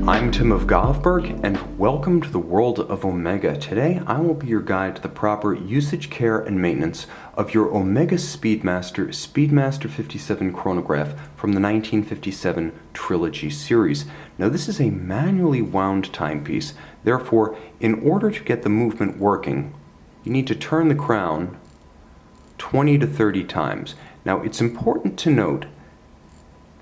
I'm Tim of Govberg, and welcome to the world of Omega. Today, I will be your guide to the proper usage, care, and maintenance of your Omega Speedmaster 57 chronograph from the 1957 Trilogy Series. Now, this is a manually wound timepiece. Therefore, in order to get the movement working, you need to turn the crown 20 to 30 times. Now, it's important to note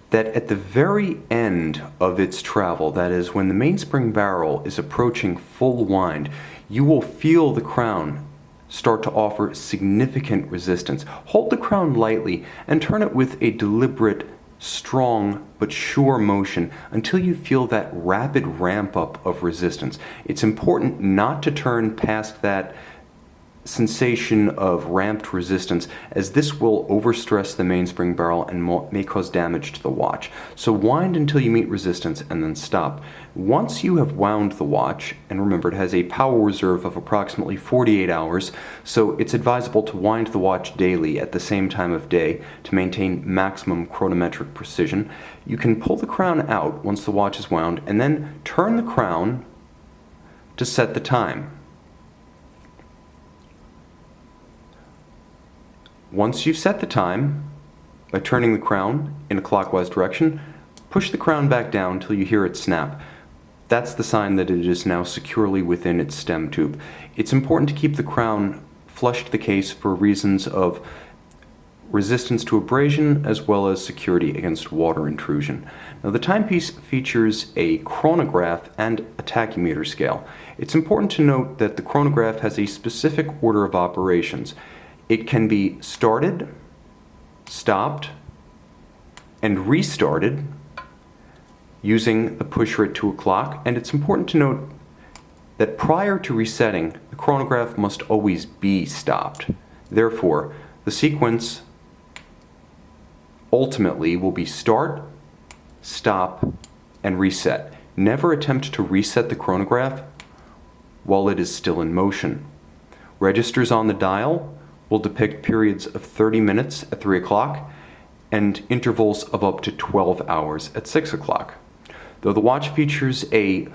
that at the very end of its travel, that is, when the mainspring barrel is approaching full wind, you will feel the crown start to offer significant resistance. Hold the crown lightly and turn it with a deliberate, strong, but sure motion until you feel that rapid ramp up of resistance. It's important not to turn past that sensation of ramped resistance, as this will overstress the mainspring barrel and may cause damage to the watch. So wind until you meet resistance and then stop. Once you have wound the watch, and remember it has a power reserve of approximately 48 hours, so it's advisable to wind the watch daily at the same time of day to maintain maximum chronometric precision. You can pull the crown out once the watch is wound and then turn the crown to set the time. Once you've set the time, by turning the crown in a clockwise direction, push the crown back down until you hear it snap. That's the sign that it is now securely within its stem tube. It's important to keep the crown flush to the case for reasons of resistance to abrasion as well as security against water intrusion. Now, the timepiece features a chronograph and a tachymeter scale. It's important to note that the chronograph has a specific order of operations. It can be started, stopped, and restarted using the pusher at 2 o'clock, and it's important to note that prior to resetting, the chronograph must always be stopped. Therefore, the sequence ultimately will be start, stop, and reset. Never attempt to reset the chronograph while it is still in motion. Registers on the dial will depict periods of 30 minutes at 3 o'clock and intervals of up to 12 hours at 6 o'clock. Though the watch features a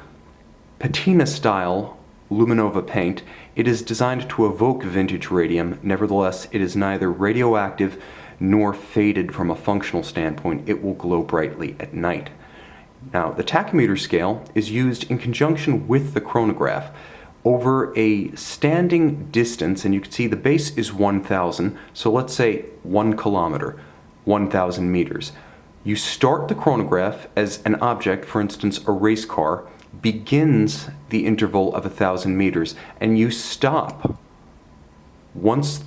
patina style luminova paint, it is designed to evoke vintage radium. Nevertheless, it is neither radioactive nor faded from a functional standpoint. It will glow brightly at night. Now, the tachymeter scale is used in conjunction with the chronograph over a standing distance, and you can see the base is 1,000, so let's say 1 kilometer, 1,000 meters. You start the chronograph as an object, for instance a race car, begins the interval of 1,000 meters, and you stop once,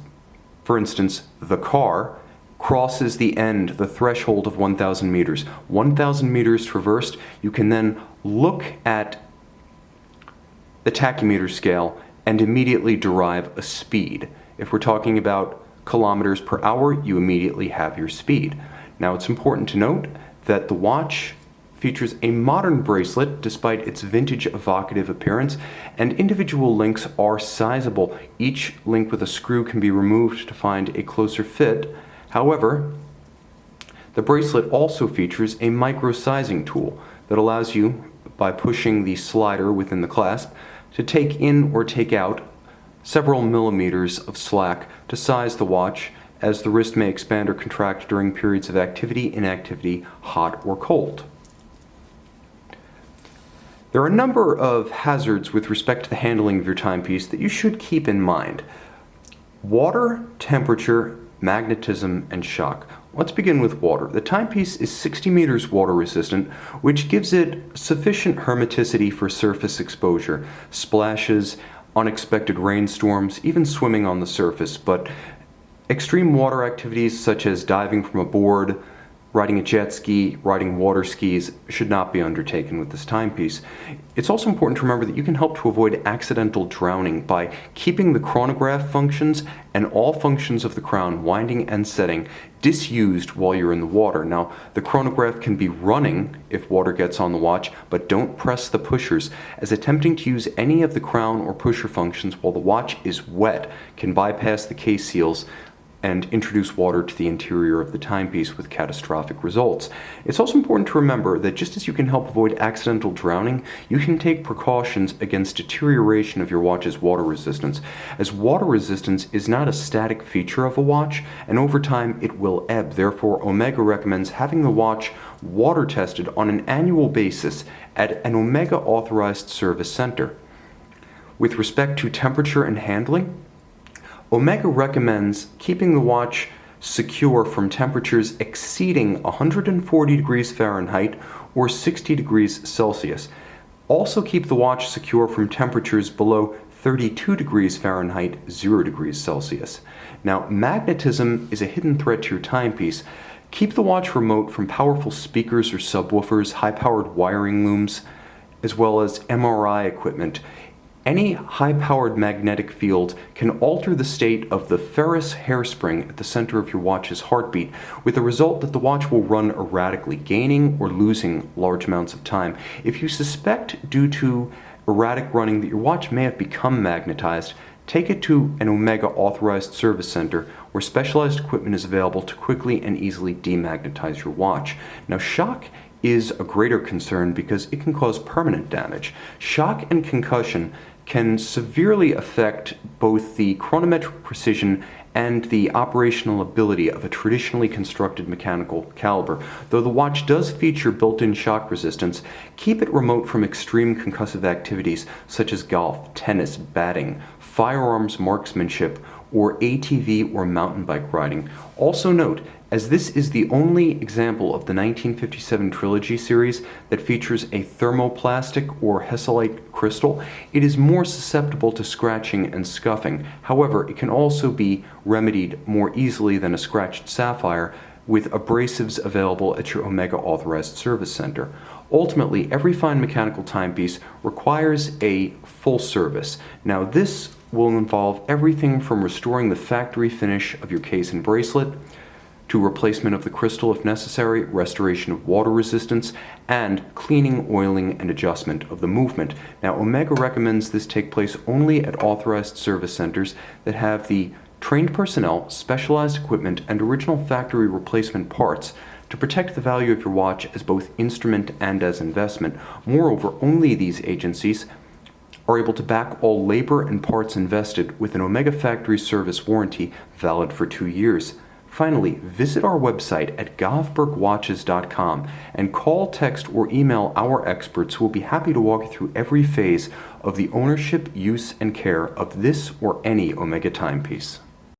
for instance, the car crosses the end, the threshold of 1,000 meters. 1,000 meters traversed, you can then look at the tachymeter scale and immediately derive a speed. If we're talking about kilometers per hour, you immediately have your speed. Now, it's important to note that the watch features a modern bracelet despite its vintage evocative appearance, and individual links are sizable. Each link with a screw can be removed to find a closer fit. However, the bracelet also features a micro-sizing tool that allows you, by pushing the slider within the clasp, to take in or take out several millimeters of slack to size the watch, as the wrist may expand or contract during periods of activity, inactivity, hot or cold. There are a number of hazards with respect to the handling of your timepiece that you should keep in mind. Water, temperature, magnetism, and shock. Let's begin with water. The timepiece is 60 meters water resistant, which gives it sufficient hermeticity for surface exposure, splashes, unexpected rainstorms, even swimming on the surface. But extreme water activities such as diving from a board, riding a jet ski, riding water skis should not be undertaken with this timepiece. It's also important to remember that you can help to avoid accidental drowning by keeping the chronograph functions and all functions of the crown, winding and setting, disused while you're in the water. Now, the chronograph can be running if water gets on the watch, but don't press the pushers, as attempting to use any of the crown or pusher functions while the watch is wet can bypass the case seals, and introduce water to the interior of the timepiece with catastrophic results. It's also important to remember that just as you can help avoid accidental drowning, you can take precautions against deterioration of your watch's water resistance, as water resistance is not a static feature of a watch, and over time it will ebb. Therefore, Omega recommends having the watch water tested on an annual basis at an Omega authorized service center. With respect to temperature and handling, Omega recommends keeping the watch secure from temperatures exceeding 140 degrees Fahrenheit or 60 degrees Celsius. Also keep the watch secure from temperatures below 32 degrees Fahrenheit, 0 degrees Celsius. Now, magnetism is a hidden threat to your timepiece. Keep the watch remote from powerful speakers or subwoofers, high-powered wiring looms, as well as MRI equipment. Any high-powered magnetic field can alter the state of the ferrous hairspring at the center of your watch's heartbeat, with the result that the watch will run erratically, gaining or losing large amounts of time. If you suspect due to erratic running that your watch may have become magnetized, take it to an Omega authorized service center where specialized equipment is available to quickly and easily demagnetize your watch. Now, shock is a greater concern because it can cause permanent damage. Shock and concussion can severely affect both the chronometric precision and the operational ability of a traditionally constructed mechanical caliber. Though the watch does feature built-in shock resistance, keep it remote from extreme concussive activities such as golf, tennis, batting, firearms marksmanship, or ATV or mountain bike riding. Also note, as this is the only example of the 1957 Trilogy Series that features a thermoplastic or Hesselite crystal, it is more susceptible to scratching and scuffing. However, it can also be remedied more easily than a scratched sapphire with abrasives available at your Omega authorized service center. Ultimately, every fine mechanical timepiece requires a full service. Now, this will involve everything from restoring the factory finish of your case and bracelet, to replacement of the crystal if necessary, restoration of water resistance, and cleaning, oiling, and adjustment of the movement. Now, Omega recommends this take place only at authorized service centers that have the trained personnel, specialized equipment, and original factory replacement parts to protect the value of your watch as both instrument and as investment. Moreover, only these agencies are able to back all labor and parts invested with an Omega factory service warranty valid for 2 years. Finally, visit our website at govbergwatches.com and call, text, or email our experts who will be happy to walk you through every phase of the ownership, use, and care of this or any Omega timepiece.